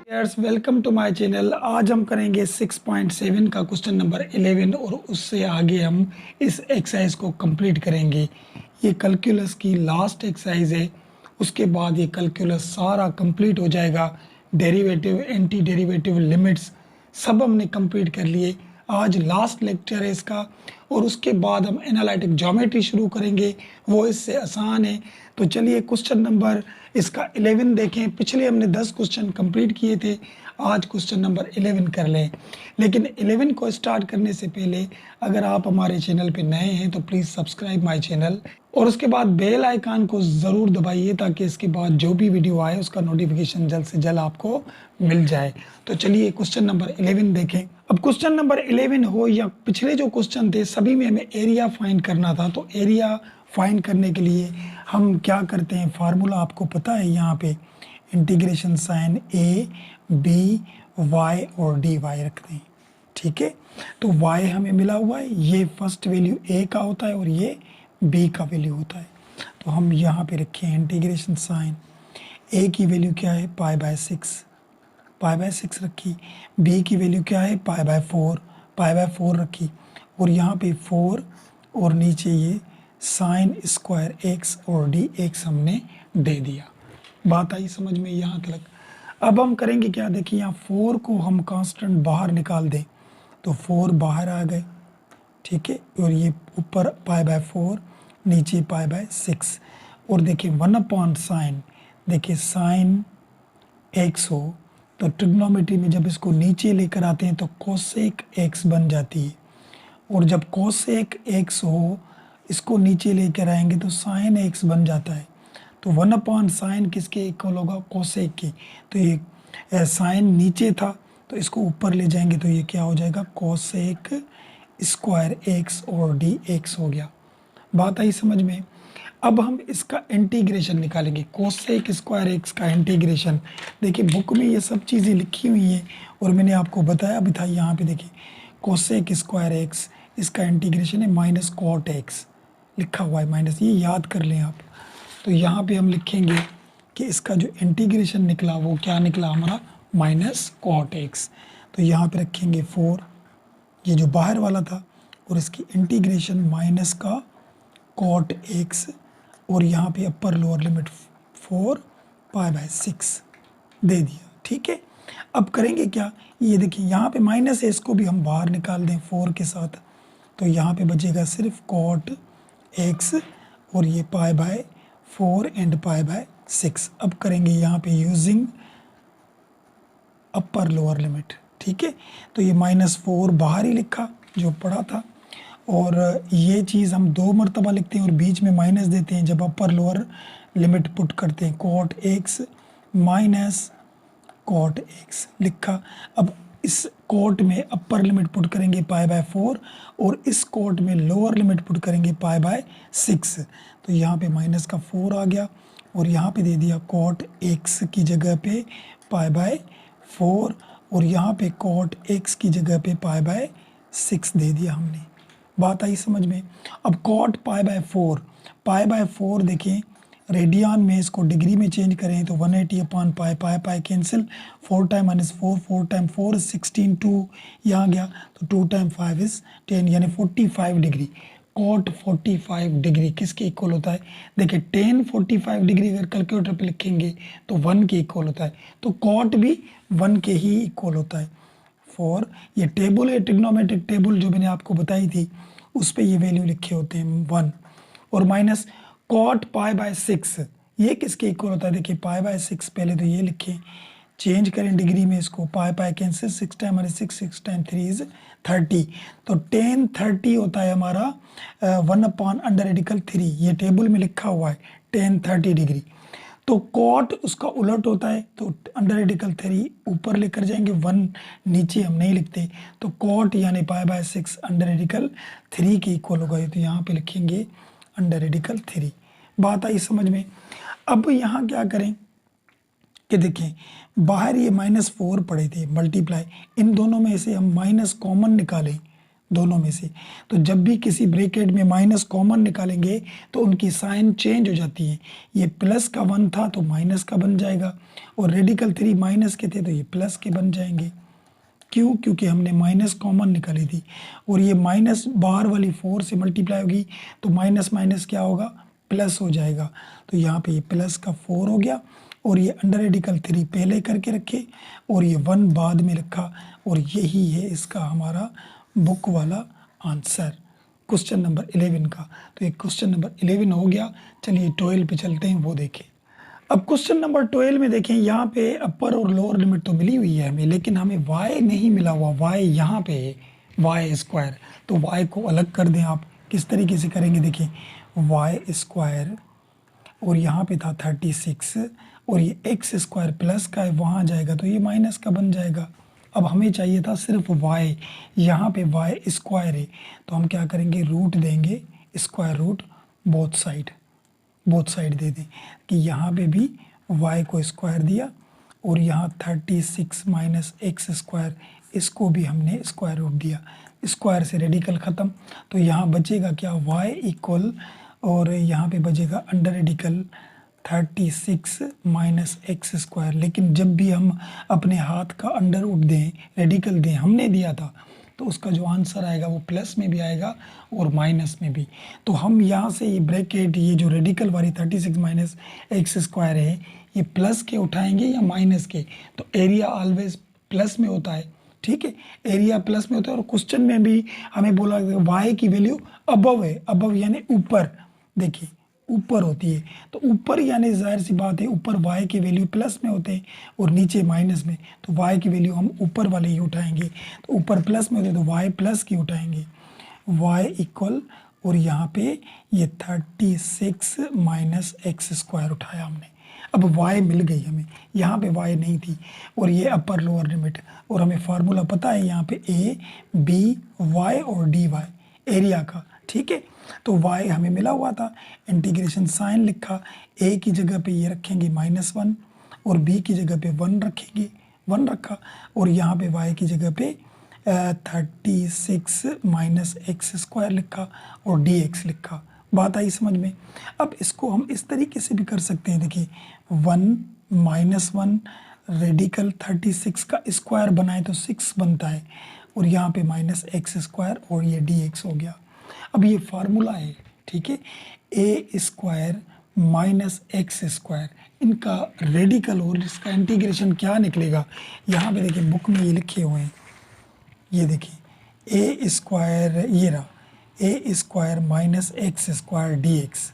Years welcome to my channel. आज हम करेंगे 6.7 का क्वेश्चन नंबर 11 और उससे आगे हम इस एक्सरसाइज को कंप्लीट करेंगे। ये कैलकुलस की लास्ट एक्सरसाइज है, उसके बाद ये कैलकुलस सारा कंप्लीट हो जाएगा। डेरिवेटिव, एंटी डेरिवेटिव, लिमिट्स सब हमने कंप्लीट कर लिए। आज लास्ट लेक्चर है इसका और उसके बाद हम एनालिटिक ज्योमेट्री शुरू करेंगे, वो इससे आसान है। तो चलिए क्वेश्चन नंबर इसका 11 देखें। पिछले हमने 10 क्वेश्चन कंप्लीट किए थे, आज क्वेश्चन नंबर 11 कर लें। लेकिन 11 को स्टार्ट करने से पहले अगर आप हमारे चैनल पे नए हैं तो प्लीज़ सब्सक्राइब माय चैनल और उसके बाद बेल आइकन को ज़रूर दबाइए ताकि इसके बाद जो भी वीडियो आए उसका नोटिफिकेशन जल्द से जल्द आपको मिल जाए। तो चलिए क्वेश्चन नंबर 11 देखें। अब क्वेश्चन नंबर 11 हो या पिछले जो क्वेश्चन थे सभी में हमें एरिया फाइंड करना था। तो एरिया फाइंड करने के लिए हम क्या करते हैं, फार्मूला आपको पता है, यहाँ पे integration sine a b y और डी वाई रखते हैं। ठीक है, तो y हमें मिला हुआ है, ये फर्स्ट वैल्यू a का होता है और ये b का वैल्यू होता है। तो हम यहाँ पे रखे हैं इंटीग्रेशन साइन a की वैल्यू क्या है पाई बाय 6 रखी, b की वैल्यू क्या है पाई बाय 4 रखी और यहाँ पे 4 और नीचे ये साइन स्क्वायर x और dx हमने दे दिया। बात आई समझ में यहाँ तक। अब हम करेंगे क्या, देखिए यहाँ 4 को हम कांस्टेंट बाहर निकाल दें तो 4 बाहर आ गए। ठीक है, और ये ऊपर पाई बाय 4 नीचे पाई बाय 6 और देखिए 1/साइन, देखिए साइन x हो तो ट्रिग्नोमेट्री में जब इसको नीचे लेकर आते हैं तो कोसेक x बन जाती है और जब कोसेक x हो इसको नीचे लेकर आएंगे तो साइन x बन जाता है। तो 1/साइन किसके इक्वल होगा, कोसेक की। तो ये साइन नीचे था तो इसको ऊपर ले जाएंगे तो ये क्या हो जाएगा, कोसेक स्क्वायर x और dx हो गया। बात आई समझ में। अब हम इसका इंटीग्रेशन निकालेंगे, कोसेक स्क्वायर x का इंटीग्रेशन। देखिए बुक में ये सब चीज़ें लिखी हुई हैं और मैंने आपको बताया भी था। यहाँ पे देखिए कोसेक स्क्वायर x, इसका इंटीग्रेशन है माइनस कॉट x लिखा हुआ है, माइनस, ये याद कर लें आप। तो यहाँ पे हम लिखेंगे कि इसका जो इंटीग्रेशन निकला वो क्या निकला हमारा, माइनस कॉट x। तो यहाँ पे रखेंगे 4, ये जो बाहर वाला था, और इसकी इंटीग्रेशन माइनस का कॉट x और यहाँ पे upper lower limit 4 pi by 6 दे दिया। ठीक है, अब करेंगे क्या, ये देखिए यहाँ पे माइनस है, इसको भी हम बाहर निकाल दें 4 के साथ तो यहाँ पे बचेगा सिर्फ कॉट x और ये pi by 4 and pi by 6। अब करेंगे यहाँ पे यूजिंग अपर लोअर लिमिट। ठीक है, तो ये -4 बाहर ही लिखा जो पड़ा था और ये चीज़ हम 2 मरतबा लिखते हैं और बीच में माइनस देते हैं जब अपर लोअर लिमिट पुट करते हैं। Cot x minus cot x लिखा। अब इस कॉट में अपर लिमिट पुट करेंगे पाई बाय 4 और इस कॉट में लोअर लिमिट पुट करेंगे पाई बाय 6। तो यहाँ पे माइनस का 4 आ गया और यहाँ पे दे दिया कॉट x की जगह पे पाई बाय 4 और यहाँ पे कॉट x की जगह पे पाई बाय 6 दे दिया हमने। बात आई समझ में। अब कॉट पाई बाय 4 देखें रेडियन में, इसको डिग्री में चेंज करें तो 180/पाई, पाई कैंसिल, 4 टाइम -4, 4 टाइम 4 16, 2 यहाँ गया तो 2 टाइम 5 इज 10 यानी 45 डिग्री। कॉट 45 डिग्री किसके इक्वल होता है, देखिए 10 45 डिग्री अगर कैलकुलेटर पे लिखेंगे तो 1 के इक्वल होता है, तो कॉट भी 1 के ही इक्वल होता है। फॉर ये टेबल है, ट्रिग्नोमेट्रिक टेबल जो मैंने आपको बताई थी, उस पे ये वैल्यू लिखे होते हैं 1 और माइनस कॉट पाई बाय 6 ये किसके इक्वल होता है, देखिए पाई बाय 6 पहले तो ये लिखे, चेंज करें डिग्री में इसको, pi cancel, 6 time 6 time 3 is 30 तो 10 30 होता है हमारा 1/√3। ये टेबल में लिखा हुआ है 10 30 डिग्री। तो कॉट उसका उलट होता है तो √3 ऊपर लेकर जाएंगे, 1 नीचे हम नहीं लिखते, तो कॉट यानी पाई बाय 6 √3 के इक्वल होगा। तो यहाँ पे लिखेंगे √3। बात आई समझ में। अब यहाँ क्या करें कि देखें बाहर ये -4 पड़े थे, मल्टीप्लाई इन दोनों में से हम माइनस कॉमन निकालें दोनों में से। तो जब भी किसी ब्रैकेट में माइनस कॉमन निकालेंगे तो उनकी साइन चेंज हो जाती है। ये प्लस का 1 था तो माइनस का बन जाएगा, और रेडिकल 3 माइनस के थे तो ये प्लस के बन जाएंगे। क्यों? क्योंकि हमने माइनस कॉमन निकाली थी, और ये माइनस बाहर वाली 4 से मल्टीप्लाई होगी तो माइनस माइनस क्या होगा? प्लस हो जाएगा। तो यहाँ पे ये प्लस का 4 हो गया, और ये अंडर रेडिकल 3 पहले करके रखे और ये 1 बाद में रखा, और यही है इसका हमारा बुक वाला आंसर क्वेश्चन नंबर 11 का। तो ये क्वेश्चन नंबर 11 हो गया। चलिए 12 पे चलते हैं, वो देखें। अब क्वेश्चन नंबर 12 में देखें, यहाँ पे अपर और लोअर लिमिट तो मिली हुई है हमें, लेकिन हमें y नहीं मिला हुआ। y यहाँ पे है वाई स्क्वायर, तो y को अलग कर दें आप। किस तरीके से करेंगे? देखिए वाई स्क्वायर, और यहाँ पे था 36, और ये एक्स स्क्वायर प्लस का है, वहाँ जाएगा तो ये माइनस का बन जाएगा। अब हमें चाहिए था सिर्फ y, यहाँ पे y स्क्वायर है, तो हम क्या करेंगे? रूट देंगे, स्क्वायर रूट बोथ साइड दे दें कि यहाँ पे भी y को स्क्वायर दिया, और यहाँ 36 माइनस एक्स स्क्वायर, इसको भी हमने स्क्वायर रूट दिया। स्क्वायर से रेडिकल ख़त्म, तो यहाँ बचेगा क्या? y इक्वल, और यहाँ पे बचेगा under radical 36 minus x square. लेकिन जब भी हम अपने हाथ का अंडर रूट दें, रेडिकल दें, हमने दिया था, तो उसका जो आंसर आएगा वो प्लस में भी आएगा और माइनस में भी। तो हम यहाँ से ये ब्रैकेट, ये जो रेडिकल वाली 36 माइनस एक्स स्क्वायर है, ये प्लस के उठाएंगे या माइनस के? तो एरिया ऑलवेज प्लस में होता है, ठीक है, एरिया प्लस में होता है। और क्वेश्चन में भी हमें बोला वाई की वैल्यू अबव है, अबव यानी ऊपर, देखिए ऊपर होती है, तो ऊपर यानी जाहिर सी बात है ऊपर y की वैल्यू प्लस में होते हैं और नीचे माइनस में, तो y की वैल्यू हम ऊपर वाले ही उठाएंगे। तो ऊपर प्लस में होते तो y प्लस की उठाएंगे, y इक्वल, और यहाँ पे ये 36 माइनस एक्स स्क्वायर उठाया हमने। अब y मिल गई हमें, यहाँ पे y नहीं थी, और ये अपर लोअर लिमिट, और हमें फार्मूला पता है यहाँ पे a b y और dy एरिया का, ठीक है। तो y हमें मिला हुआ था, इंटीग्रेशन साइन लिखा, a की जगह पे ये रखेंगे -1 और b की जगह पे 1 रखेंगे, 1 रखा, और यहाँ पे y की जगह पे 36 माइनस एक्स स्क्वायर लिखा और dx लिखा। बात आई समझ में? अब इसको हम इस तरीके से भी कर सकते हैं, देखिए 1 -1 रेडिकल 36 का स्क्वायर बनाए तो 6 बनता है, और यहाँ पे माइनस एक्स स्क्वायर और ये dx हो गया। अब ये फार्मूला है, ठीक है, a square minus x square, इनका रेडिकल और इसका इंटीग्रेशन क्या निकलेगा? यहाँ पे देखिए बुक में ये लिखे हुए हैं, ये देखिए a स्क्वायर, ये रहा a square minus x square dx,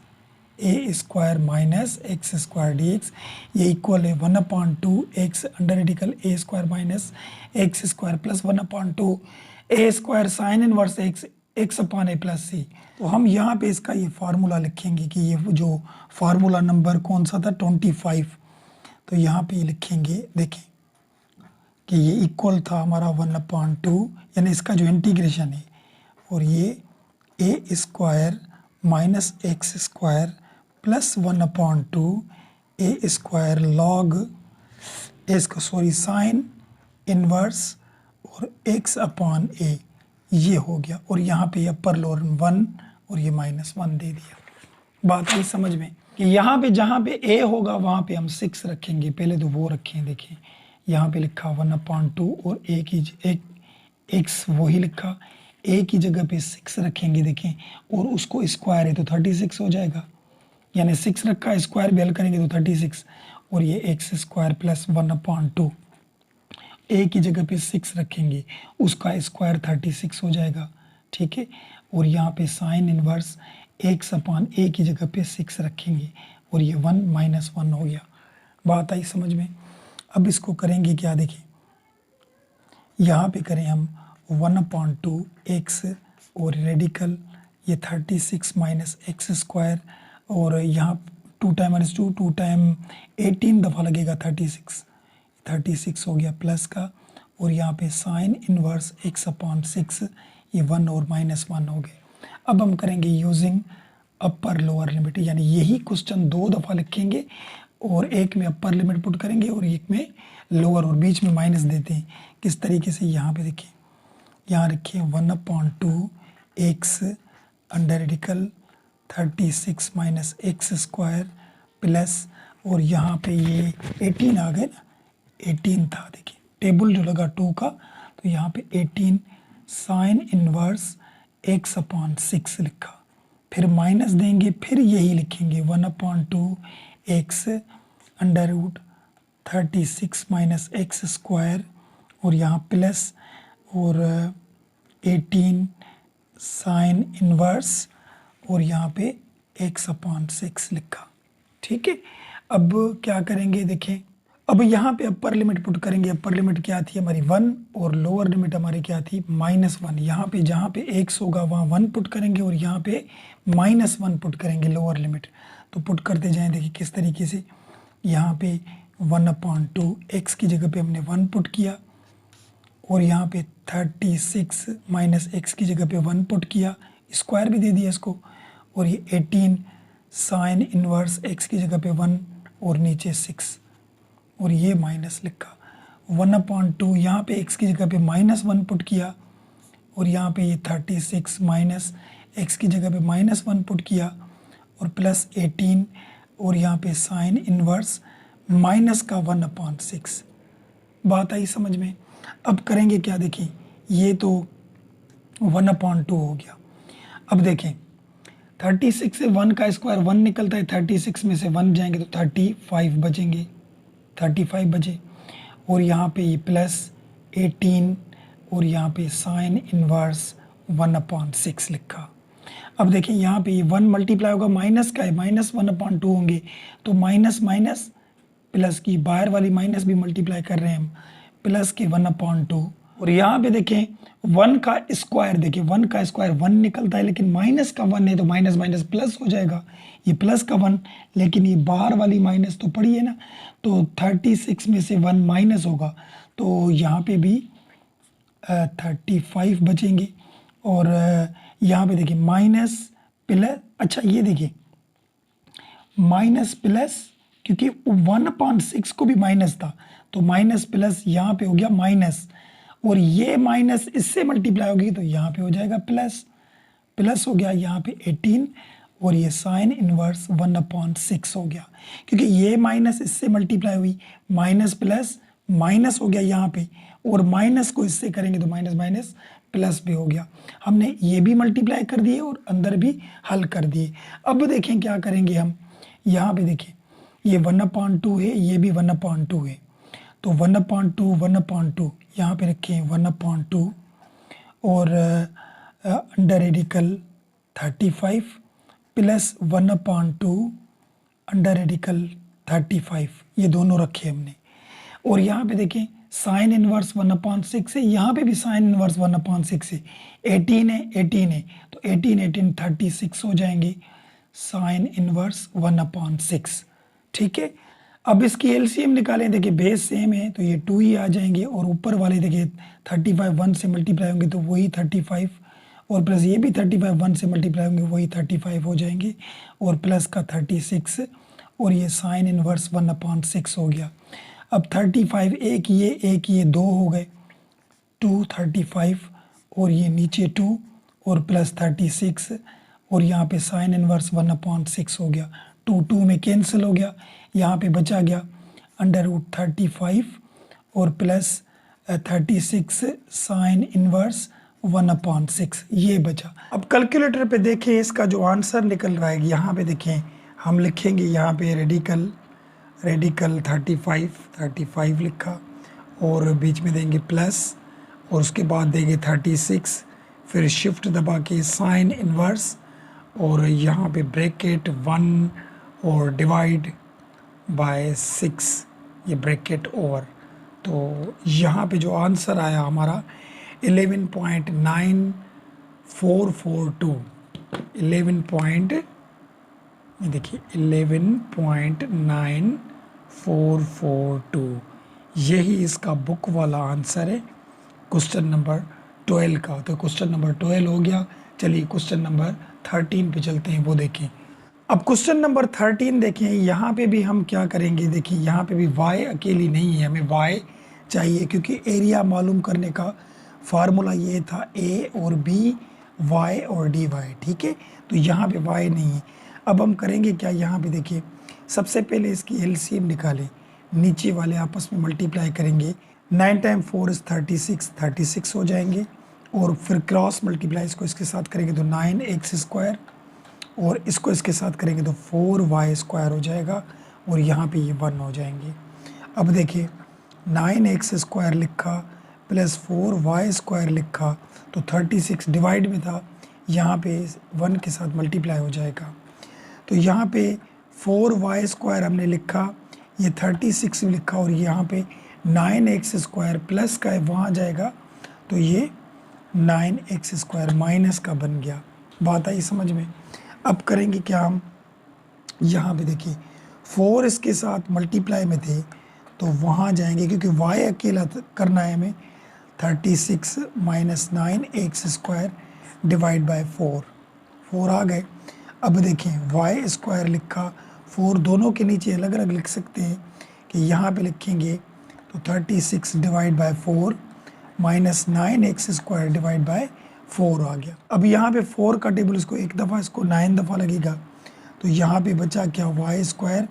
a square minus x square dx, ये इक्वल है 1/2 x under radical a square minus x square plus 1/2 a square sine inverse x upon a plus c। तो हम यहाँ पे इसका ये formula लिखेंगे कि ये जो फार्मूला नंबर कौन सा था 25, तो यहाँ पे ये लिखेंगे, देखें कि ये इक्वल था हमारा 1/2, यानी इसका जो इंटीग्रेशन है, और ये a square minus x square plus 1/2 a square log sine inverse और x अपान a, ये हो गया, और यहाँ पे अपर लोअर 1 और ये -1 दे दिया। बात आई समझ में कि यहाँ पे जहाँ पे a होगा वहाँ पे हम 6 रखेंगे, पहले तो वो रखें, देखें यहाँ पे लिखा 1/2 और a की x वही लिखा, a की जगह पे 6 रखेंगे, देखें, और उसको स्क्वायर है तो 36 हो जाएगा, यानी 6 रखा, स्क्वायर भी हल करेंगे तो 36, और ये एक्स स्क्वायर प्लस 1/2 a की जगह पे 6 रखेंगे, उसका स्क्वायर 36 हो जाएगा, ठीक है, और यहाँ पे sine inverse x upon a की जगह पे 6 रखेंगे, और ये 1 -1 हो गया। बात आई समझ में? अब इसको करेंगे क्या, देखिए यहाँ पे करें हम 1/2 x और रेडिकल ये 36 माइनस एक्स स्क्वायर, और यहाँ 2 टाइम -2 2 टाइम 18 दफ़ा लगेगा 36 हो गया प्लस का, और यहाँ पे साइन इनवर्स x अपान 6, ये 1 और -1 हो गए। अब हम करेंगे यूजिंग अपर लोअर लिमिट, यानी यही क्वेश्चन 2 दफ़ा लिखेंगे, और एक में अपर लिमिट पुट करेंगे और एक में लोअर, और बीच में माइनस देते हैं। किस तरीके से? यहाँ पे देखिए यहाँ रखिए 1/2 x under radical 36 minus x square plus, और यहाँ पे ये 18 आ गए ना, 18 था, देखिए टेबल जो लगा 2 का, तो यहाँ पे 18 साइन इनवर्स x/6 लिखा, फिर माइनस देंगे, फिर यही लिखेंगे 1/2 x under root 36 minus x square, और यहाँ प्लस, और 18 साइन इनवर्स, और यहाँ पे x/6 लिखा। ठीक है, अब क्या करेंगे देखें, अब यहाँ पे अपर लिमिट पुट करेंगे। अपर लिमिट क्या थी हमारी 1, और लोअर लिमिट हमारी क्या थी -1। यहाँ पे जहाँ पे x होगा वहाँ 1 पुट करेंगे, और यहाँ पे -1 पुट करेंगे लोअर लिमिट। तो पुट करते जाएं, देखिए किस तरीके से, यहाँ पे 1/2 x की जगह पे हमने 1 पुट किया, और यहाँ पे 36 माइनस एक्स की जगह पे 1 पुट किया, स्क्वायर भी दे दिया इसको, और ये 18 साइन इनवर्स एक्स की जगह पे 1, और नीचे 6, और ये माइनस लिखा 1/2, यहाँ पे एक्स की जगह पे -1 पुट किया, और यहाँ पे ये 36 माइनस एक्स की जगह पे -1 पुट किया, और प्लस 18, और यहाँ पे साइन इनवर्स माइनस का 1/6। बात आई समझ में? अब करेंगे क्या, देखिए ये तो 1/2 हो गया। अब देखें 36 से 1 का स्क्वायर 1 निकलता है, 36 में से 1 जाएंगे तो 35 बचेंगे, 35 बचे, और यहाँ पे ये प्लस 18, और यहाँ पे साइन इनवर्स 1/6 लिखा। अब देखिए यहाँ पे ये 1 मल्टीप्लाई होगा, माइनस का है, -1/2 होंगे, तो माइनस माइनस प्लस की बाहर वाली माइनस भी मल्टीप्लाई कर रहे हैं हम, प्लस के 1/2, और यहाँ पे देखें 1 का स्क्वायर, देखिए 1 का स्क्वायर 1 निकलता है, लेकिन माइनस का 1 है तो माइनस माइनस प्लस हो जाएगा, ये प्लस का 1, लेकिन ये बाहर वाली माइनस तो पड़ी है ना, तो 36 में से 1 माइनस होगा, तो यहाँ पे भी 35 बचेंगे, और यहाँ पे देखिए माइनस प्लस, अच्छा ये देखिए माइनस प्लस, क्योंकि 1/6 को भी माइनस था, तो माइनस प्लस यहाँ पे हो गया माइनस, और ये माइनस इससे मल्टीप्लाई होगी तो यहाँ पे हो जाएगा प्लस, प्लस हो गया यहाँ पे 18, और ये साइन इनवर्स 1/6 हो गया, क्योंकि ये माइनस इससे मल्टीप्लाई हुई, माइनस प्लस माइनस हो गया यहाँ पे, और माइनस को इससे करेंगे तो माइनस माइनस प्लस भी हो गया। हमने ये भी मल्टीप्लाई कर दिए और अंदर भी हल कर दिए। अब देखें क्या करेंगे हम, यहाँ पे देखिए ये 1/2 है, ये भी 1/2 है, तो 1/2 यहाँ पे रखें 1/2, और under radical 35 plus 1/2 under radical 35, ये दोनों रखे हमने, और यहाँ पे देखें साइन इनवर्स 1/6 है, यहाँ पे भी साइन इनवर्स 1/6 है, 18 है 18 है, तो 18 36 हो जाएंगे, साइन इनवर्स 1/6। ठीक है, अब इसकी एलसीएम निकालें, देखिए बेस सेम है तो ये 2 ही आ जाएंगे, और ऊपर वाले देखिए 35 1 से मल्टीप्लाई होंगे तो वही 35, और प्लस ये भी 35 1 से मल्टीप्लाई होंगे वही 35 हो जाएंगे, और प्लस का 36, और ये साइन इनवर्स 1/6 हो गया। अब 35 एक ये 2 हो गए, 2 35, और ये नीचे 2 और प्लस 36, और यहाँ पे साइन इनवर्स 1/6 हो गया, 2 2 में कैंसिल हो गया, यहाँ पे बचा गया अंडर रूट 35 और प्लस 36 साइन इनवर्स 1/6, ये बचा। अब कैलकुलेटर पे देखें इसका जो आंसर निकल रहा है, यहाँ पे देखें हम लिखेंगे, यहाँ पे रेडिकल 35 लिखा, और बीच में देंगे प्लस, और उसके बाद देंगे 36, फिर शिफ्ट दबा के साइन इनवर्स, और यहाँ पे ब्रैकेट 1 और डिवाइड बाय 6, ये ब्रैकेट ओवर। तो यहाँ पे जो आंसर आया हमारा 11.9442, 11.9442, यही इसका बुक वाला आंसर है क्वेश्चन नंबर 12 का। तो क्वेश्चन नंबर 12 हो गया। चलिए क्वेश्चन नंबर 13 पे चलते हैं, वो देखें। अब क्वेश्चन नंबर 13 देखें, यहाँ पे भी हम क्या करेंगे, देखिए यहाँ पे भी y अकेली नहीं है, हमें y चाहिए, क्योंकि एरिया मालूम करने का फार्मूला ये था a और b y और dy, ठीक है। तो यहाँ पे y नहीं है। अब हम करेंगे क्या, यहाँ पे देखिए सबसे पहले इसकी एलसीएम निकालें, नीचे वाले आपस में मल्टीप्लाई करेंगे। 9 टाइम 4 इज 36, 36 हो जाएंगे, और फिर क्रॉस मल्टीप्लाई इसको इसके साथ करेंगे तो 9x स्क्वायर, और इसको इसके साथ करेंगे तो 4y स्क्वायर हो जाएगा, और यहाँ पे ये 1 हो जाएंगे। अब देखिए 9x स्क्वायर लिखा प्लस 4y स्क्वायर लिखा तो 36 डिवाइड में था, यहाँ पे 1 के साथ मल्टीप्लाई हो जाएगा। तो यहाँ पे 4y स्क्वायर हमने लिखा, ये 36 भी लिखा, और यहाँ पे 9x स्क्वायर प्लस का है वहाँ जाएगा तो ये 9x स्क्वायर माइनस का बन गया। बात आई समझ में। अब करेंगे क्या हम, यहाँ पे देखिए 4 इसके साथ मल्टीप्लाई में थे तो वहाँ जाएंगे, क्योंकि y अकेला करना है हमें। 36 minus 9x square divide by 4 आ गए। अब देखें y स्क्वायर लिखा, 4 दोनों के नीचे अलग अलग लिख सकते हैं कि यहाँ पे लिखेंगे तो 36 divide by 4 minus 9x square divide by 4 आ गया। अब यहाँ पे 4 का टेबल इसको एक दफ़ा, इसको 9 दफ़ा लगेगा, तो यहाँ पे बचा क्या, y square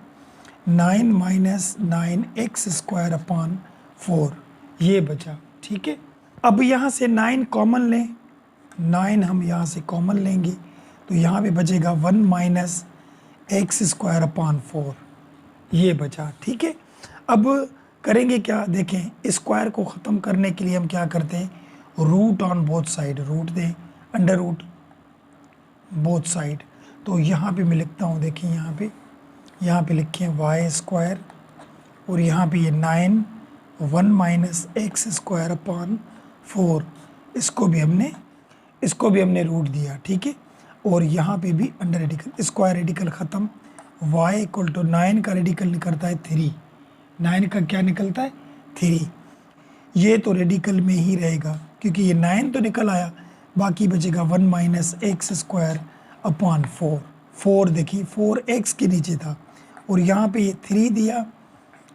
9 minus 9x square upon 4, ये बचा, ठीक है। अब यहाँ से 9 कॉमन लें, 9 हम यहाँ से कॉमन लेंगे तो यहाँ पे बचेगा 1 माइनस एक्स स्क्वायर अपॉन 4, ये बचा, ठीक है। अब करेंगे क्या, देखें स्क्वायर को ख़त्म करने के लिए हम क्या करते हैं, root on both side, root दें, अंडर रूट बोथ साइड। तो यहाँ पे मैं लिखता हूँ, देखिए यहाँ पे लिखें y स्क्वायर, और यहाँ पे ये 9 1 माइनस एक्स स्क्वायर अपॉन 4, इसको भी हमने रूट दिया, ठीक है। और यहाँ पे भी अंडर रेडिकल, स्क्वायर रेडिकल ख़त्म, y इक्वल टू 9 का रेडिकल निकलता है 3, 9 का क्या निकलता है 3, ये तो रेडिकल में ही रहेगा क्योंकि ये 9 तो निकल आया, बाकी बचेगा 1 माइनस एक्स स्क्वायर अपॉन 4 देखिए 4x के नीचे था, और यहाँ पे ये 3 दिया,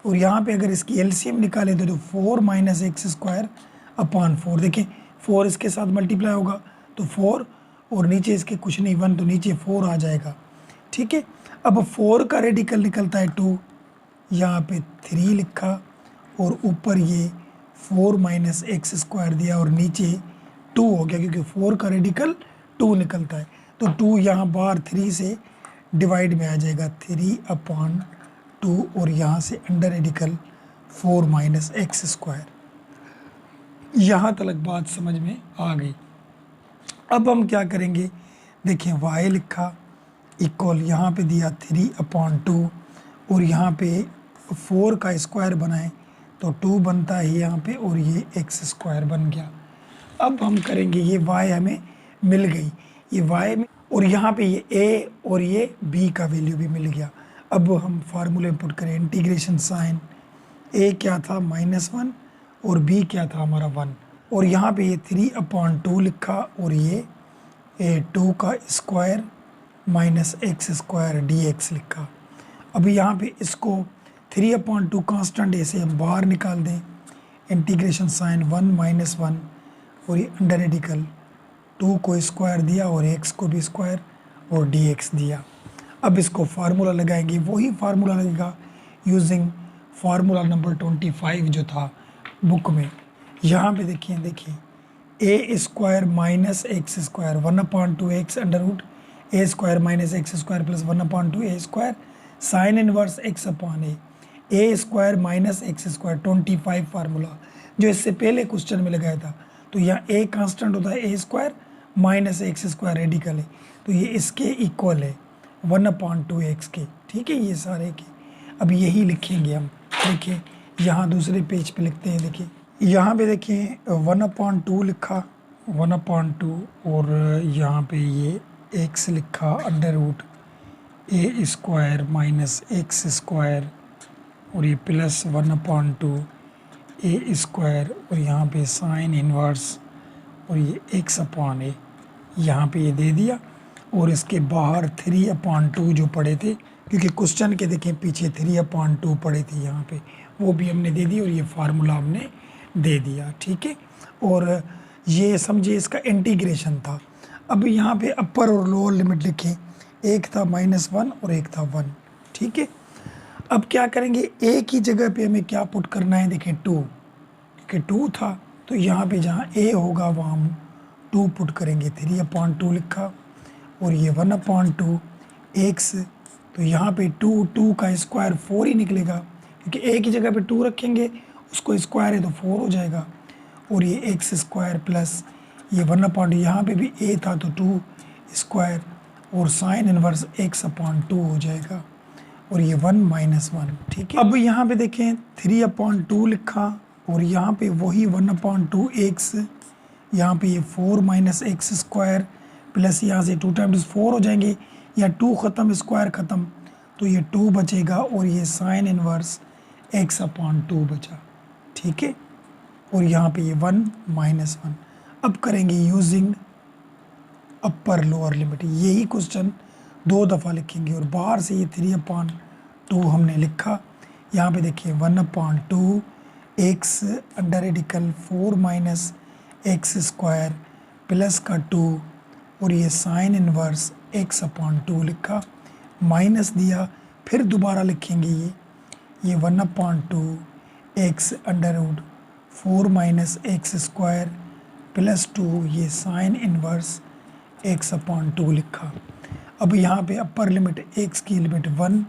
और यहाँ पे अगर इसकी एलसीएम निकालें तो 4 माइनस एक्स स्क्वायर अपॉन 4, देखिए 4 इसके साथ मल्टीप्लाई होगा तो 4, और नीचे इसके कुछ नहीं 1, तो नीचे 4 आ जाएगा, ठीक है। अब 4 का रेडिकल निकलता है 2, यहाँ पे 3 लिखा, और ऊपर ये 4 माइनस एक्स स्क्वायर दिया, और नीचे 2 हो गया क्योंकि 4 का रेडिकल 2 निकलता है, तो 2 यहाँ बाहर 3 से डिवाइड में आ जाएगा, 3 अपॉन 2, और यहाँ से under radical 4 minus x square. यहाँ तक बात समझ में आ गई। अब हम क्या करेंगे, देखें y लिखा इक्वल, यहाँ पे दिया 3 अपॉन 2, और यहाँ पे 4 का स्क्वायर बनाए तो 2 बनता है यहाँ पे, और ये एक्स स्क्वायर बन गया। अब हम करेंगे, ये y हमें मिल गई, ये y में, और यहाँ पे ये a और ये b का वैल्यू भी मिल गया। अब हम फार्मूले पुट करें, इंटीग्रेशन साइन, a क्या था -1 और b क्या था हमारा 1, और यहाँ पे ये 3 अपॉन 2 लिखा, और ये 2 का square minus x square dx लिखा। अभी यहाँ पे इसको 3 अपॉन 2 कांस्टेंट ऐसे हम बाहर निकाल दें, इंटीग्रेशन साइन 1 माइनस 1, और ये अंडर रेडिकल 2 को स्क्वायर दिया और x को भी स्क्वायर और dx दिया। अब इसको फार्मूला लगाएंगे, वही फार्मूला लगेगा यूजिंग फार्मूला नंबर 25 जो था बुक में। यहाँ पे देखिए a square minus x square 1 upon 2 x under root a square minus x square plus 1 upon 2 a square sine inverse x upon a square minus x square 25 formula जो इससे पहले question में लगाया था। तो यहाँ ए कांस्टेंट होता है a square minus x square radical है, तो ये इसके इक्वल है 1 अपॉन 2 एक्स के, ठीक है, ये सारे के। अब यही लिखेंगे हम, देखिए यहाँ दूसरे पेज पे लिखते हैं, देखिए यहाँ पे देखिए 1 अपॉन 2 लिखा 1 अपॉन 2, और यहाँ पे ये एक्स लिखा under root a square minus x square, और ये प्लस 1 अपॉन 2 ए स्क्वायर, और यहाँ पे साइन इनवर्स, और ये एक्स अपॉन ए यहाँ पे ये दे दिया, और इसके बाहर 3 अपॉन 2 जो पड़े थे, क्योंकि क्वेश्चन के देखें पीछे 3 अपॉन 2 पड़े थे यहाँ पे, वो भी हमने दे दी, और ये फार्मूला हमने दे दिया, ठीक है। और ये समझिए इसका इंटीग्रेशन था। अब यहाँ पे अपर और लोअर लिमिट लिखें, एक था -1 और एक था 1, ठीक है। अब क्या करेंगे, एक ही जगह पे हमें क्या पुट करना है, देखें 2, क्योंकि 2 था तो यहाँ पे जहाँ a होगा वहाँ हम 2 पुट करेंगे, 3/2 लिखा, और ये 1/2 x, तो यहाँ पे 2 का स्क्वायर 4 ही निकलेगा, क्योंकि एक ही जगह पे 2 रखेंगे, उसको स्क्वायर है तो 4 हो जाएगा, और ये एक्स स्क्वायर प्लस ये 1/2, यहाँ पे भी a था तो 2 स्क्वायर, और साइन इनवर्स x/2 हो जाएगा, और ये 1 - 1, ठीक है। अब यहाँ पे देखें 3/2 लिखा, और यहाँ पे वही 1/2 x, यहाँ पे ये 4 - x स्क्वायर प्लस यहाँ से 2 टाइम्स 4 हो जाएंगे, या 2 ख़त्म स्क्वायर ख़त्म, तो ये 2 बचेगा, और ये साइन इनवर्स x/2 बचा, ठीक है। और यहाँ पे ये 1 - 1। अब करेंगे यूजिंग अपर लोअर लिमिट, यही क्वेश्चन 2 दफ़ा लिखेंगे, और बाहर से ये 3/2 हमने लिखा। यहाँ पे देखिए 1/2 x अंडर रेडिकल 4 - x स्क्वायर प्लस का 2, और ये साइन इनवर्स x/2 लिखा, माइनस दिया, फिर दोबारा लिखेंगे ये 1/2 x अंडर रूट 4 - x स्क्वायर प्लस 2, ये साइन इनवर्स x/2 लिखा। अब यहाँ पे अपर लिमिट x की लिमिट 1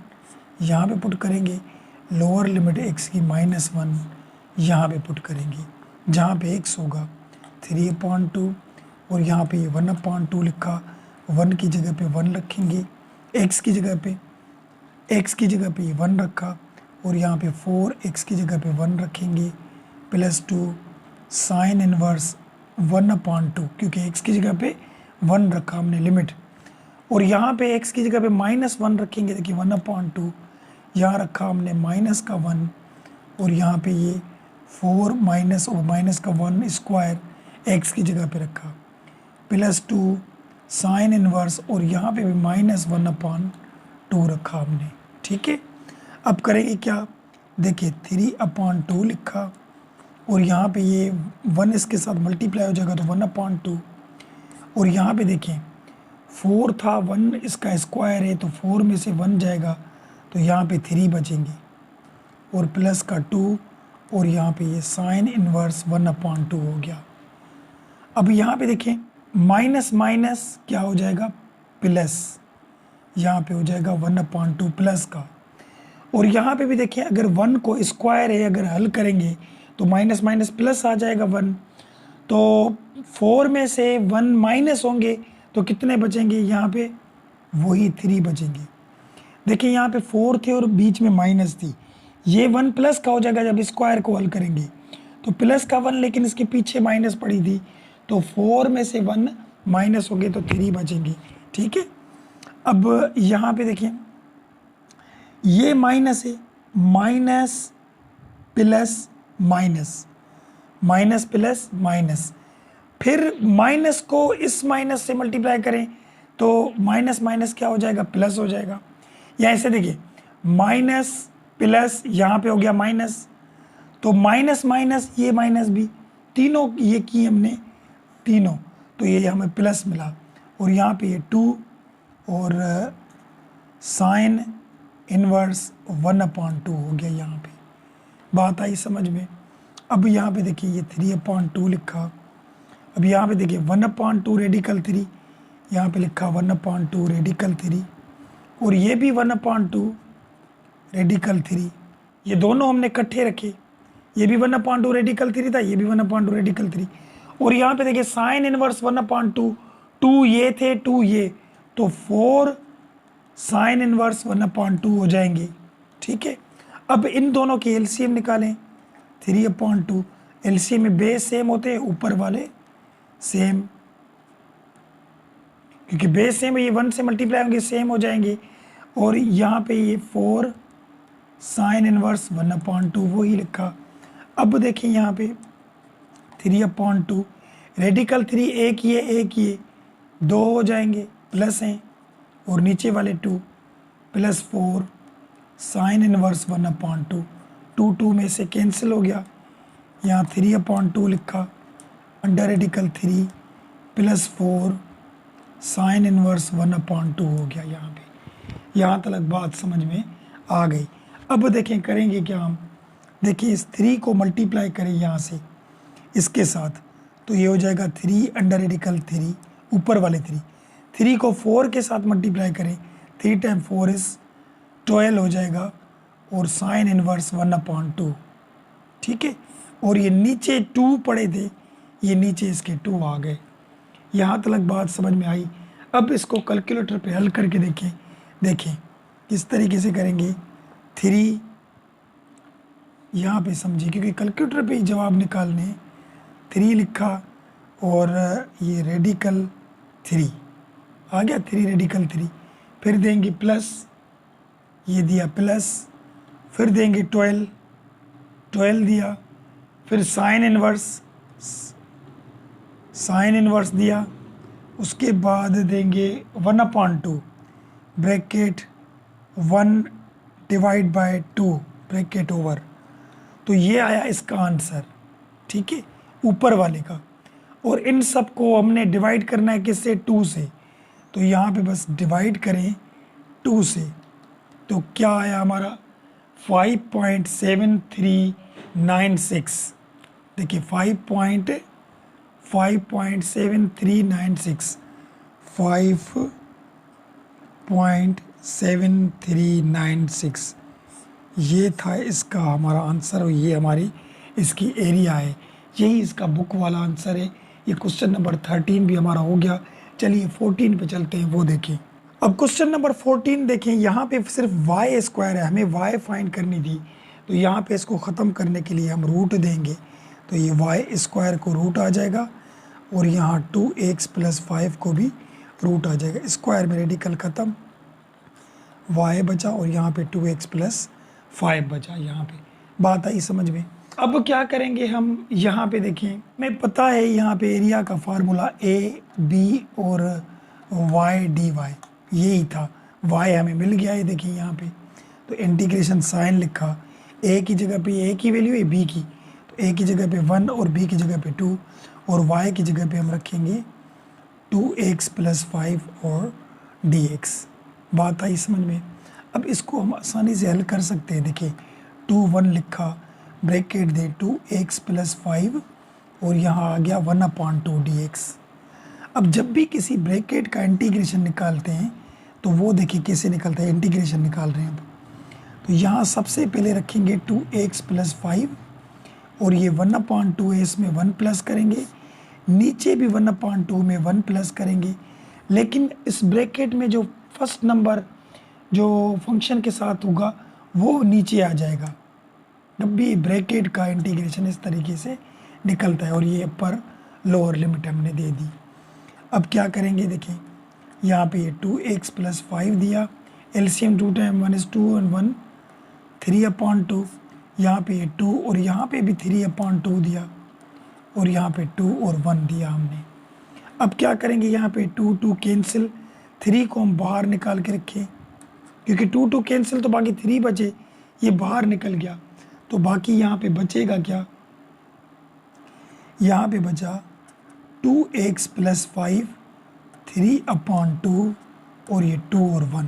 यहाँ पे पुट करेंगे, लोअर लिमिट x की -1 यहाँ पे पुट करेंगे, जहाँ पे x होगा 3/2, और यहाँ पे 1/2 लिखा, 1 की जगह पे 1 रखेंगे, x की जगह पे ये 1 रखा, और यहाँ पे 4 x की जगह पे 1 रखेंगे प्लस 2 साइन इनवर्स 1/2, क्योंकि x की जगह पे 1 रखा हमने लिमिट, और यहाँ पे x की जगह पे -1 रखेंगे, देखिए 1/2 यहाँ रखा हमने -1, और यहाँ पे ये 4 माइनस और माइनस का 1 स्क्वायर x की जगह पे रखा प्लस 2 साइन इनवर्स, और यहाँ पे भी -1/2 रखा हमने, ठीक है। अब करेंगे क्या, देखिए 3/2 लिखा, और यहाँ पे ये 1 इसके साथ मल्टीप्लाई हो जाएगा तो 1/2, और यहाँ पे देखें 4 था, 1 इसका स्क्वायर है तो 4 में से 1 जाएगा, तो यहाँ पे 3 बचेंगे, और प्लस का 2, और यहाँ पे ये साइन इनवर्स 1/2 हो गया। अब यहाँ पे देखें माइनस माइनस क्या हो जाएगा, प्लस, यहाँ पे हो जाएगा 1/2 प्लस का, और यहाँ पे भी देखें अगर 1 को स्क्वायर है अगर हल करेंगे तो माइनस माइनस प्लस आ जाएगा 1, तो 4 में से 1 माइनस होंगे तो कितने बचेंगे, यहाँ पे वही 3 बचेंगे। देखिए यहाँ पे 4 थे और बीच में माइनस थी, ये 1 प्लस का हो जाएगा जब स्क्वायर को हल करेंगे, तो प्लस का 1 लेकिन इसके पीछे माइनस पड़ी थी, तो 4 में से 1 माइनस हो गए तो 3 बचेंगे, ठीक है। अब यहाँ पे देखिए ये माइनस है, minus plus minus, minus plus minus, फिर माइनस को इस माइनस से मल्टीप्लाई करें तो माइनस माइनस क्या हो जाएगा, प्लस हो जाएगा। या ऐसे देखिए माइनस प्लस, यहाँ पे हो गया माइनस, तो माइनस माइनस ये माइनस भी, तीनों ये की हमने तीनों, तो ये हमें प्लस मिला, और यहाँ पे ये 2 और साइन इनवर्स 1/2 हो गया। यहाँ पे बात आई समझ में। अब यहाँ पे देखिए ये 3/2 लिखा, अब यहाँ पे देखिए 1/2 रेडिकल 3, यहाँ पे लिखा 1/2 रेडिकल 3, और ये भी 1/2 रेडिकल 3, ये दोनों हमने इकट्ठे रखे, ये भी 1/2 रेडिकल 3 था, ये भी 1/2 रेडिकल 3, और यहाँ पे देखिए साइन इनवर्स 1/2, 2 ये थे 2 ये, तो 4 साइन इनवर्स 1/2 हो जाएंगे, ठीक है। अब इन दोनों के एलसीएम निकालें, 3/2, एलसीएम में बेस सेम होते हैं, ऊपर वाले सेम, क्योंकि बेस सेम है, ये 1 से मल्टीप्लाई होंगे सेम हो जाएंगे, और यहाँ पे ये 4 साइन इनवर्स 1/2 वही लिखा। अब देखिए यहाँ पे 3/2 रेडिकल 3 एक ये 2 हो जाएंगे प्लस हैं, और नीचे वाले 2 प्लस 4 साइन इनवर्स 1/2, 2 में से कैंसिल हो गया, यहाँ 3/2 लिखा, under radical 3 plus 4 sine inverse 1/2 हो गया। यहाँ तक बात समझ में आ गई। अब देखें करेंगे क्या हम, देखिए इस 3 को मल्टीप्लाई करें यहाँ से इसके साथ, तो ये हो जाएगा 3 अंडर रेडिकल 3, ऊपर वाले 3 को 4 के साथ मल्टीप्लाई करें, 3 टाइम 4 इज 12 हो जाएगा, और साइन इनवर्स 1/2, ठीक है। और ये नीचे 2 पड़े थे, ये नीचे इसके 2 आ गए। यहाँ तक बात समझ में आई। अब इसको कैलकुलेटर पे हल करके देखें किस तरीके से करेंगे। 3 यहाँ पे समझिए, क्योंकि कैलकुलेटर पे ही जवाब निकालने, 3 लिखा और ये रेडिकल 3 आ गया, 3 रेडिकल 3, फिर देंगे प्लस, ये दिया प्लस, फिर देंगे 12 दिया, फिर साइन इनवर्स दिया, उसके बाद देंगे 1/2 bracket 1 divide by 2 bracket over. तो ये आया इसका आंसर, ठीक है, ऊपर वाले का। और इन सब को हमने डिवाइड करना है किससे, 2 से। तो यहाँ पे बस डिवाइड करें 2 से, तो क्या आया हमारा 5.7396। देखिए 5.7396, 5.7396 ये था इसका हमारा आंसर, और ये हमारी इसकी एरिया है। यही इसका बुक वाला आंसर है। ये क्वेश्चन नंबर 13 भी हमारा हो गया। चलिए 14 पे चलते हैं, वो देखें। अब क्वेश्चन नंबर 14 देखें, यहाँ पे सिर्फ वाई स्क्वायर है, हमें वाई फाइंड करनी थी। तो यहाँ पे इसको ख़त्म करने के लिए हम रूट देंगे, तो ये वाई स्क्वायर को रूट आ जाएगा, और यहाँ 2x + 5 को भी रूट आ जाएगा। स्क्वायर में रेडिकल ख़त्म, y बचा, और यहाँ पे 2x + 5 बचा। यहाँ पे बात आई समझ में। अब क्या करेंगे हम, यहाँ पे देखें, मैं पता है यहाँ पे एरिया का फार्मूला AB और y dy यही था। y हमें मिल गया है, देखिए यहाँ पे। तो इंटीग्रेशन साइन लिखा, a की जगह पे a की वैल्यू है b की, तो a की जगह पे 1 और b की जगह पे 2, और y की जगह पे हम रखेंगे 2x + 5 और dx। बात आई समझ में। अब इसको हम आसानी से हल कर सकते हैं। देखिए 2 1 लिखा, ब्रैकेट दे 2x + 5, और यहाँ आ गया 1/2 dx। अब जब भी किसी ब्रैकेट का इंटीग्रेशन निकालते हैं, तो वो देखिए कैसे निकलता है, इंटीग्रेशन निकाल रहे हैं अब। तो यहाँ सबसे पहले रखेंगे 2x + 5, और ये 1/2 है, इसमें 1 प्लस करेंगे, नीचे भी 1/2 में 1 प्लस करेंगे। लेकिन इस ब्रैकेट में जो फर्स्ट नंबर जो फंक्शन के साथ होगा वो नीचे आ जाएगा। जब भी ब्रैकेट का इंटीग्रेशन इस तरीके से निकलता है, और ये अपर लोअर लिमिट हमने दे दी। अब क्या करेंगे, देखिए यहाँ पे 2x + 5 दिया, एलसीएम 2 टाइम 1 = 2 और 1 3/2, यहाँ पे 2 और यहाँ पे भी 3/2 दिया, और यहाँ पे 2 और 1 दिया हमने। अब क्या करेंगे, यहाँ पे 2 2 कैंसिल, 3 को हम बाहर निकाल के रखें, क्योंकि 2 2 कैंसिल तो बाकी 3 बचे, ये बाहर निकल गया। तो बाकी यहाँ पे बचेगा क्या, यहाँ पे बचा 2x + 5 3/2, और ये 2 और 1।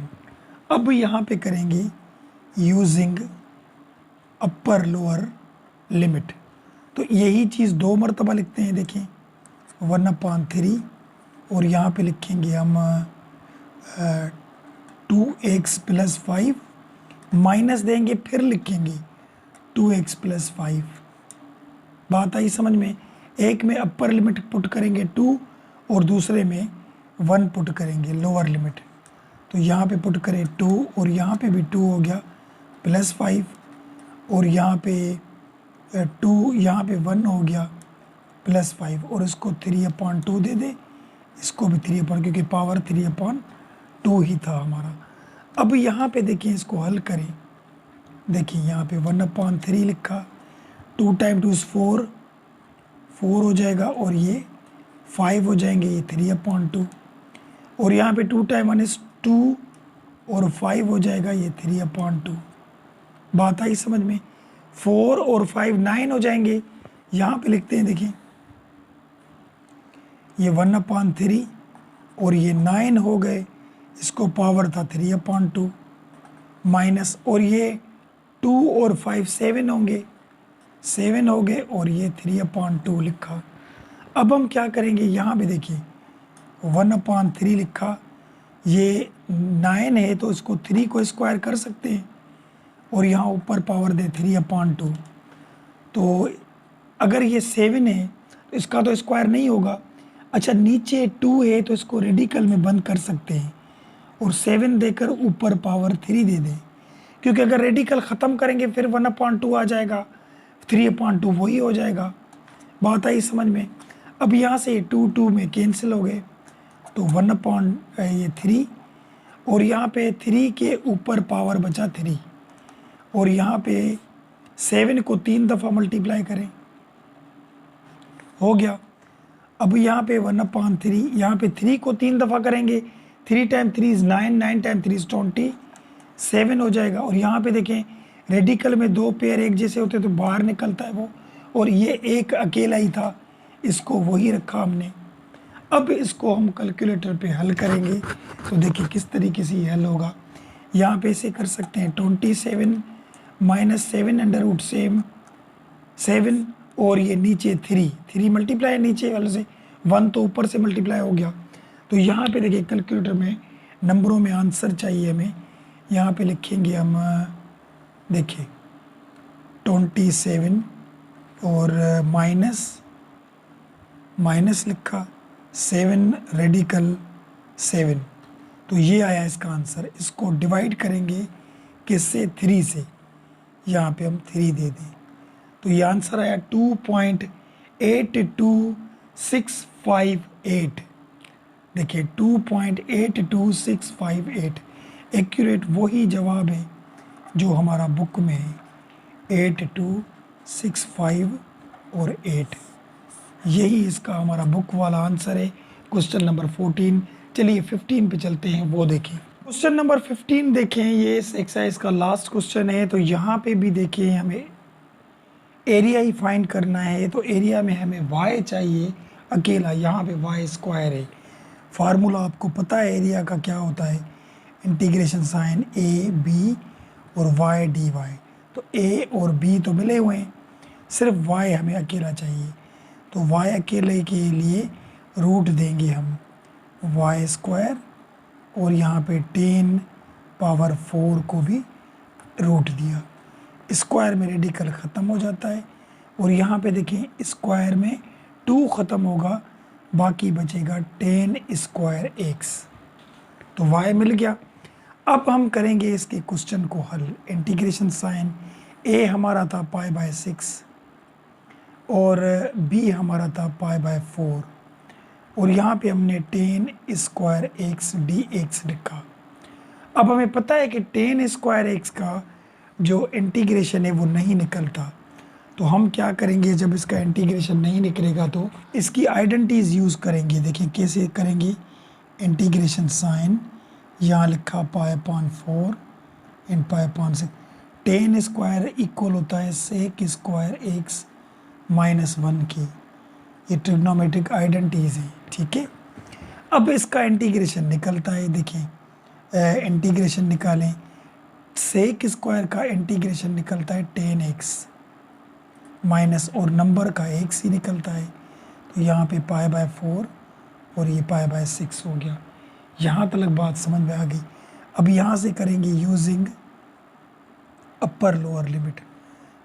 अब यहाँ पे करेंगे यूजिंग अपर लोअर लिमिट, तो यही चीज़ 2 मरतबा लिखते हैं। देखें 1/3, और यहाँ पे लिखेंगे हम 2x + 5 माइनस देंगे, फिर लिखेंगे 2x + 5। बात आई समझ में। एक में अपर लिमिट पुट करेंगे 2, और दूसरे में 1 पुट करेंगे लोअर लिमिट। तो यहाँ पे पुट करें 2, और यहाँ पे भी 2 हो गया +5, और यहाँ पे 2, यहाँ पे 1 हो गया +5, और इसको 3/2 दे दे, इसको भी 3/, क्योंकि पावर 3/2 ही था हमारा। अब यहाँ पे देखिए इसको हल करें, देखिए यहाँ पे 1/3 लिखा, 2 टाइम 2 = 4 हो जाएगा, और ये 5 हो जाएंगे, ये 3/2, और यहाँ पे 2 टाइम 1 = 2 और 5 हो जाएगा, ये 3/2। बात आई समझ में। 4 और 5 9 हो जाएंगे। यहाँ पे लिखते हैं, देखिए ये 1/3 और ये 9 हो गए, इसको पावर था 3/2 माइनस, और ये 2 और 5 7 होंगे, 7 हो गए और ये 3/2 लिखा। अब हम क्या करेंगे, यहाँ पे देखिए 1/3 लिखा, ये 9 है तो इसको 3 को स्क्वायर कर सकते हैं और यहाँ ऊपर पावर दे 3/2। तो अगर ये 7 है तो इसका तो स्क्वायर नहीं होगा। अच्छा नीचे 2 है तो इसको रेडिकल में बंद कर सकते हैं और 7 देकर ऊपर पावर 3 दे दें, क्योंकि अगर रेडिकल ख़त्म करेंगे फिर 1/2 आ जाएगा, 3/2 वही हो जाएगा। बात आई समझ में। अब यहाँ से 2 में कैंसिल हो गए तो 3 और यहाँ पे 3 के ऊपर पावर बचा 3 और यहाँ पे 7 को 3 दफ़ा मल्टीप्लाई करें, हो गया। अब यहाँ पे 1/3, यहाँ पे 3 को 3 दफ़ा करेंगे, 3 टाइम 3 इज़ 9, 9 टाइम 3 इज़ 27 हो जाएगा। और यहाँ पे देखें रेडिकल में 2 पेयर एक जैसे होते तो बाहर निकलता है वो, और ये एक अकेला ही था, इसको वही रखा हमने। अब इसको हम कैलकुलेटर पे हल करेंगे तो देखिए किस तरीके से ये हल होगा। यहाँ पे ऐसे कर सकते हैं 27 माइनस 7 अंडर रूट 7 और ये नीचे 3 मल्टीप्लाई नीचे वाले से 1 तो ऊपर से मल्टीप्लाई हो गया। तो यहाँ पे देखिए कैलकुलेटर में नंबरों में आंसर चाहिए हमें, यहाँ पे लिखेंगे हम, देखिए 27 और माइनस लिखा 7 रेडिकल 7, तो ये आया इसका आंसर। इसको डिवाइड करेंगे किससे, 3 से, यहाँ पे हम 3 दे दें तो ये आंसर आया 2.82658। देखिए 2.82658 एक्यूरेट वही जवाब है जो हमारा बुक में है, 8265 और 8, यही इसका हमारा बुक वाला आंसर है। Question number 14। चलिए 15 पे चलते हैं, वो देखें। क्वेश्चन नंबर 15 देखें, ये इस एक्सरसाइज का लास्ट क्वेश्चन है। तो यहाँ पे भी देखिए हमें एरिया ही फाइंड करना है, तो एरिया में हमें y चाहिए अकेला, यहाँ पे y स्क्वायर है। फार्मूला आपको पता है एरिया का क्या होता है, इंटीग्रेशन साइन a b और y dy। तो a और b तो मिले हुए हैं, सिर्फ y हमें अकेला चाहिए। तो y अकेले के लिए रूट देंगे हम y स्क्वायर, और यहाँ पे 10 पावर 4 को भी रूट दिया। स्क्वायर में रेडिकल ख़त्म हो जाता है और यहाँ पे देखें स्क्वायर में 2 ख़त्म होगा, बाकी बचेगा 10 स्क्वायर x। तो y मिल गया। अब हम करेंगे इसके क्वेश्चन को हल। इंटीग्रेशन साइन a हमारा था π/6 और b हमारा था π/4 और यहाँ पे हमने 10 स्क्वायर x dx लिखा। अब हमें पता है कि 10 स्क्वायर x का जो इंटीग्रेशन है वो नहीं निकलता, तो हम क्या करेंगे, जब इसका इंटीग्रेशन नहीं निकलेगा तो इसकी आइडेंटिटीज यूज़ करेंगे। देखिए कैसे करेंगे, इंटीग्रेशन साइन यहाँ लिखा π/4 इन π/6, 10 स्क्वायर इक्वल होता है sec स्क्वायर x माइनस 1 की। ये ट्रिग्नोमेट्रिक आइडेंटिटीज हैं, ठीक है। अब इसका इंटीग्रेशन निकलता है, देखिए इंटीग्रेशन निकालें, सेक स्क्वायर का इंटीग्रेशन निकलता है 10x माइनस और नंबर का x ही निकलता है, तो यहाँ पे π/4 और ये π/6 हो गया। यहाँ तक बात समझ में आ गई। अब यहाँ से करेंगे यूजिंग अपर लोअर लिमिट।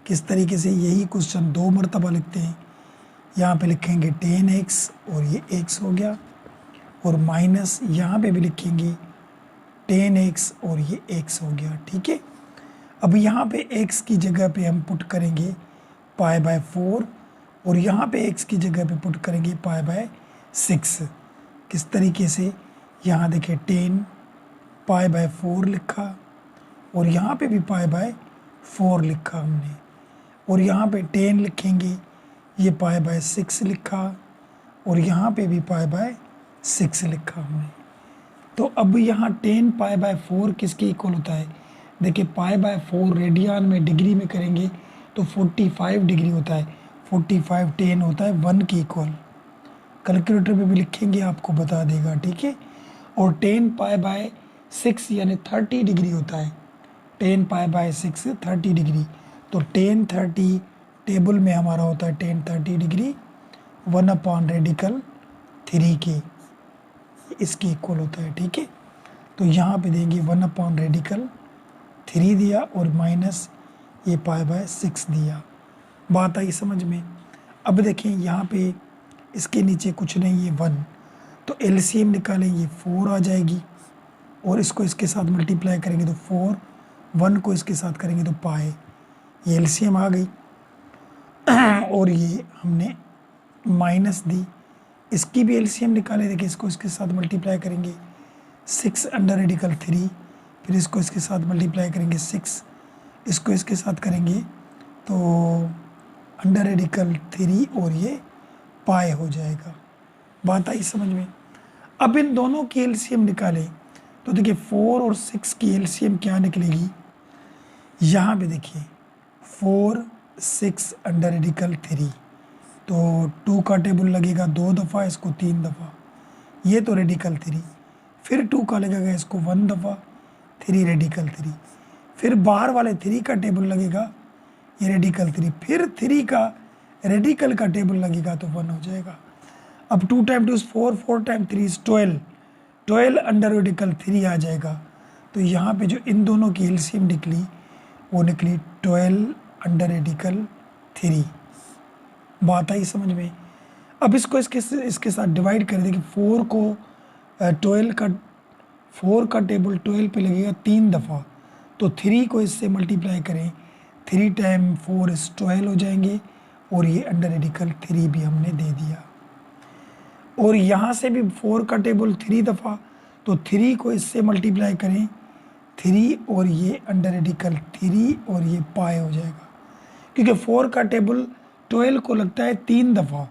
किस तरीके से, यही क्वेश्चन 2 मरतबा लिखते हैं। यहाँ पे लिखेंगे 10x और ये x हो गया, और माइनस यहाँ पे भी लिखेंगे 10x और ये x हो गया, ठीक है। अब यहाँ पे x की जगह पे हम पुट करेंगे π/4 और यहाँ पे x की जगह पे पुट करेंगे π/6। किस तरीके से, यहाँ देखिए 10 π/4 लिखा और यहाँ पे भी π/4 लिखा हमने, और यहाँ पे 10 लिखेंगे, ये π/6 लिखा और यहाँ पे भी π/6 लिखा हमने। तो अब यहाँ 10 π/4 किसके इक्वल होता है, देखिए π/4 रेडियन में डिग्री में करेंगे तो 45 डिग्री होता है, 45 10 होता है 1 के इक्वल। कैलकुलेटर पे भी लिखेंगे आपको बता देगा, ठीक है। और 10 पाई बाय 6 यानी 30 डिग्री होता है। 10 पाई बाय 6 30 डिग्री, तो 10 30 टेबल में हमारा होता है 10 30 डिग्री 1 अपॉन रेडिकल 3 के इसके इक्वल होता है, ठीक है। तो यहाँ पे देंगे 1 अपॉन रेडिकल 3 दिया और माइनस ये पाई बाय 6 दिया। बात आई समझ में। अब देखें यहाँ पे इसके नीचे कुछ नहीं, ये 1, तो एलसीएम निकालें, ये 4 आ जाएगी और इसको इसके साथ मल्टीप्लाई करेंगे तो 4, 1 को इसके साथ करेंगे तो पाए, ये एलसीएम आ गई। और ये हमने माइनस दी, इसकी भी एलसीएम निकाले, देखिए इसको इसके साथ मल्टीप्लाई करेंगे 6 अंडर रेडिकल 3, फिर इसको इसके साथ मल्टीप्लाई करेंगे 6, इसको इसके साथ करेंगे तो अंडर रेडिकल 3 और ये पाए हो जाएगा। बात आई समझ में। अब इन दोनों की एलसीएम निकालें तो देखिए 4 और 6 की एलसीएम क्या निकलेगी, यहाँ पे देखिए 4 6 अंडर रेडिकल 3, तो 2 का टेबल लगेगा 2 दफ़ा, इसको 3 दफ़ा, ये तो रेडिकल 3, फिर 2 का लगेगा इसको 1 दफ़ा, 3 रेडिकल 3, फिर बाहर वाले 3 का टेबल लगेगा ये रेडिकल 3, फिर 3 का रेडिकल का टेबल लगेगा तो 1 हो जाएगा। अब 2 time 2 is 4, 4 time 3 is 12, 12 under radical 3 आ जाएगा। तो यहाँ पे जो इन दोनों की एलसीएम निकली वो निकली 12 अंडर रेडिकल 3। बात आई समझ में। अब इसको इसके साथ डिवाइड कर देंगे, 4 को 12 का 4 का टेबल 12 पे लगेगा 3 दफ़ा, तो 3 को इससे मल्टीप्लाई करें, 3 टाइम 4 इज 12 हो जाएंगे और ये अंडर रेडिकल 3 भी हमने दे दिया। और यहाँ से भी 4 का टेबल 3 दफ़ा, तो 3 को इससे मल्टीप्लाई करें, 3 और ये अंडर रेडिकल 3 और ये पाए हो जाएगा, क्योंकि 4 का टेबल 12 को लगता है 3 दफ़ा,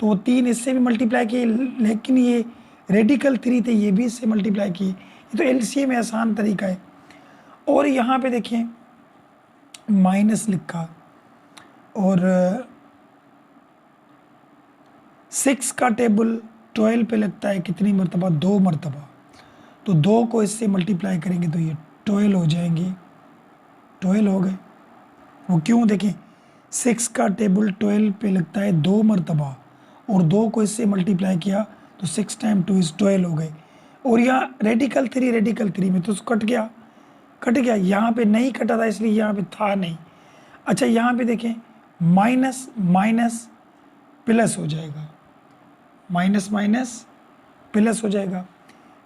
तो वो 3 इससे भी मल्टीप्लाई किए, लेकिन ये रेडिकल 3 थे, ये भी इससे मल्टीप्लाई किए। ये तो एलसीएम में आसान तरीका है। और यहाँ पे देखें माइनस लिखा और 6 का टेबल 12 पे लगता है कितनी मरतबा, 2 मरतबा, तो 2 को इससे मल्टीप्लाई करेंगे तो ये 12 हो जाएंगे, 12 हो गए। वो क्यों, देखें 6 का टेबल 12 पे लगता है 2 मरतबा और 2 को इससे मल्टीप्लाई किया तो 6 टाइम 2 इज 12 हो गए। और यहाँ रेडिकल 3 में तो कट गया, यहाँ पे नहीं कटा था इसलिए यहाँ पे था नहीं। अच्छा यहाँ पे देखें माइनस माइनस प्लस हो जाएगा, माइनस माइनस प्लस हो जाएगा।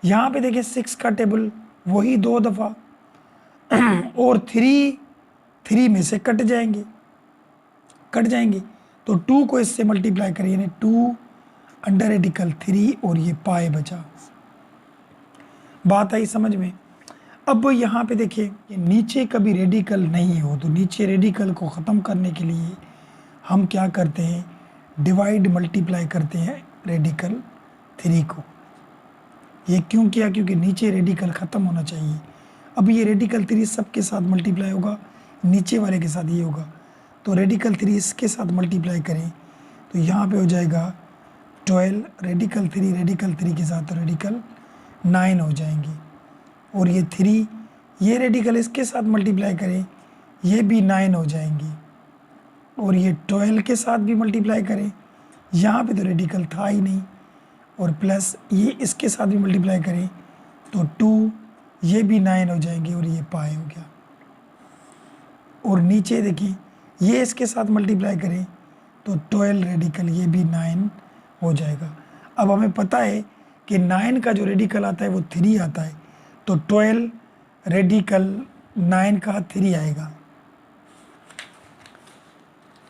यहाँ पे देखें 6 का टेबल वही 2 दफ़ा और 3 में से कट जाएंगे, तो 2 को इससे मल्टीप्लाई करें यानी 2 अंडर रेडिकल 3 और ये पाए बचा। बात आई समझ में। अब यहाँ पे देखिए ये नीचे कभी रेडिकल नहीं हो, तो नीचे रेडिकल को ख़त्म करने के लिए हम क्या करते हैं, डिवाइड मल्टीप्लाई करते हैं रेडिकल 3 को। ये क्यों किया, क्योंकि नीचे रेडिकल ख़त्म होना चाहिए। अब ये रेडिकल 3 सबके साथ मल्टीप्लाई होगा, नीचे वाले के साथ ये होगा, तो रेडिकल 3 इसके साथ मल्टीप्लाई करें तो यहाँ पे हो जाएगा 12 रेडिकल 3 के साथ तो रेडिकल 9 हो जाएंगे। और ये 3 ये रेडिकल इसके साथ मल्टीप्लाई करें, ये भी 9 हो जाएंगी। और ये 12 के साथ भी मल्टीप्लाई करें, यहाँ पे तो रेडिकल था ही नहीं, और प्लस ये इसके साथ भी मल्टीप्लाई करें तो 2 ये भी 9 हो जाएंगे और ये पाए हो गया। और नीचे देखिए ये इसके साथ मल्टीप्लाई करें तो 12 रेडिकल ये भी 9 हो जाएगा। अब हमें पता है कि 9 का जो रेडिकल आता है वो 3 आता है, तो 12 रेडिकल 9 का 3 आएगा।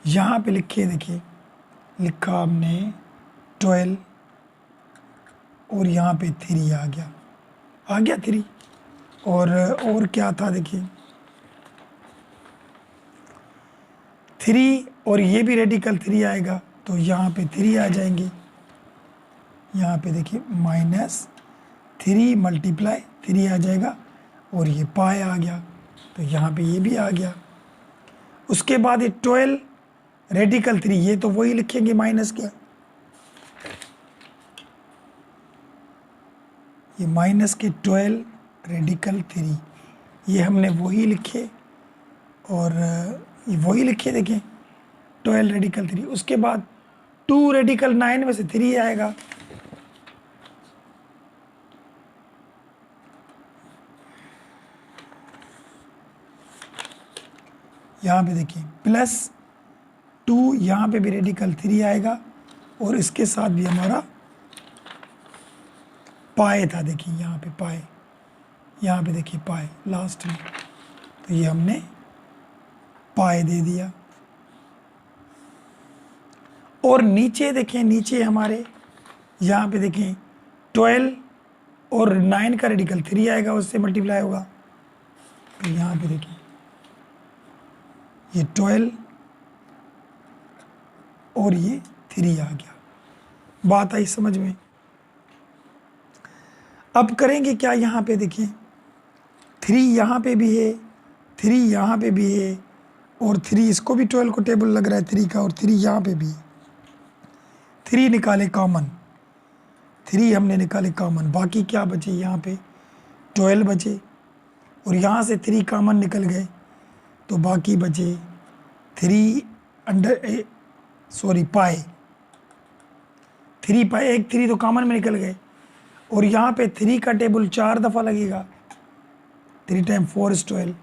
यहाँ पे लिखे देखिए लिखा हमने 12 और यहाँ पे 3 आ गया 3। और क्या था देखिए 3 और ये भी रेडिकल 3 आएगा, तो यहाँ पे 3 आ जाएंगे। यहाँ पे देखिए -3 मल्टीप्लाई 3 आ जाएगा और ये पाए आ गया, तो यहाँ पे ये भी आ गया। उसके बाद ये 12 रेडिकल 3, ये तो वही लिखेंगे माइनस क्या, ये माइनस के 12 रेडिकल 3, ये हमने वही लिखे और ये वही लिखे, देखें 12 रेडिकल 3। उसके बाद 2 रेडिकल 9 में से 3 आएगा, यहाँ पे देखिए प्लस 2, यहाँ पे भी रेडिकल 3 आएगा और इसके साथ भी हमारा पाए था, देखिए यहाँ पे पाए, यहाँ पे देखिए पाए लास्ट में, तो ये हमने पाए दे दिया। और नीचे देखें, नीचे हमारे यहाँ पे देखें 12 और 9 का रेडिकल 3 आएगा, उससे मल्टीप्लाई होगा, तो यहाँ पे देखिए ये 12 और ये 3 आ गया। बात आई समझ में? अब करेंगे क्या, यहाँ पे देखिए 3 यहाँ पे भी है, 3 यहाँ पे भी है और 3 इसको भी 12 को टेबल लग रहा है 3 का, और 3 यहाँ पे भी है। 3 निकाले कॉमन, 3 हमने निकाले कॉमन, बाकी क्या बचे, यहाँ पे 12 बचे और यहाँ से 3 कॉमन निकल गए, तो बाकी बचे 3 अंडर पाए, 3 पाए, एक 3 तो कॉमन में निकल गए और यहाँ पे 3 का टेबल 4 दफ़ा लगेगा, 3 टाइम 4 is 12,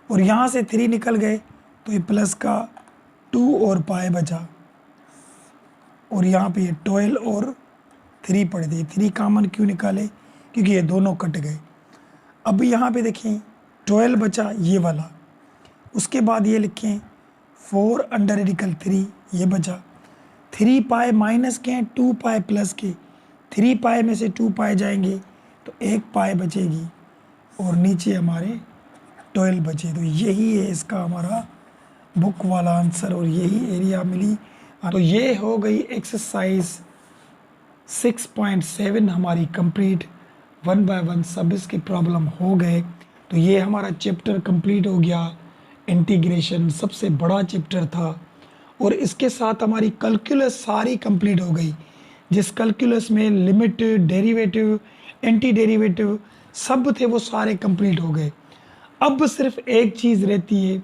और यहाँ से 3 निकल गए तो ये प्लस का 2 और पाए बचा, और यहाँ पे ये 12 और 3 पड़ गए। 3 कॉमन क्यों निकाले, क्योंकि ये दोनों कट गए। अब यहाँ पे देखें 12 बचा ये वाला, उसके बाद ये लिखें 4 अंडर रेडिकल 3, ये बचा। 3 पाए माइनस के हैं, 2 पाए प्लस के, 3 पाए में से 2 पाए जाएंगे तो 1 पाए बचेगी और नीचे हमारे 12 बचे। तो यही है इसका हमारा बुक वाला आंसर और यही एरिया मिली। तो ये हो गई एक्सरसाइज 6.7 हमारी कंप्लीट। 1 बाय 1 सब इसके प्रॉब्लम हो गए। तो ये हमारा चैप्टर कंप्लीट हो गया। इंटीग्रेशन सबसे बड़ा चैप्टर था और इसके साथ हमारी कैलकुलस सारी कंप्लीट हो गई। जिस कैलकुलस में लिमिट, डेरिवेटिव, एंटी डेरिवेटिव सब थे वो सारे कंप्लीट हो गए। अब सिर्फ एक चीज़ रहती है,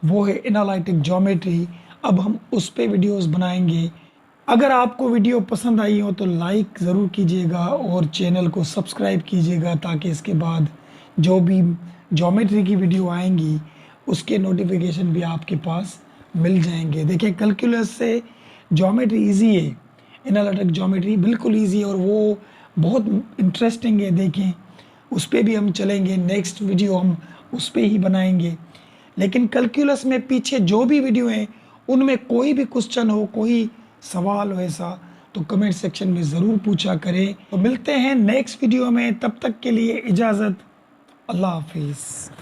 वो है एनालिटिक ज्योमेट्री। अब हम उस पे वीडियोस बनाएंगे। अगर आपको वीडियो पसंद आई हो तो लाइक ज़रूर कीजिएगा और चैनल को सब्सक्राइब कीजिएगा, ताकि इसके बाद जो भी ज्योमेट्री की वीडियो आएंगी उसके नोटिफिकेशन भी आपके पास मिल जाएंगे। देखिए कैलकुलस से ज्योमेट्री इजी है, एनालिटिक ज्योमेट्री बिल्कुल इजी है और वो बहुत इंटरेस्टिंग है। देखें उस पर भी हम चलेंगे, नेक्स्ट वीडियो हम उस पर ही बनाएंगे। लेकिन कैलकुलस में पीछे जो भी वीडियो हैं उनमें कोई भी क्वेश्चन हो, कोई सवाल हो ऐसा, तो कमेंट सेक्शन में ज़रूर पूछा करें। तो मिलते हैं नेक्स्ट वीडियो में, तब तक के लिए इजाज़त, अल्लाह हाफिज़।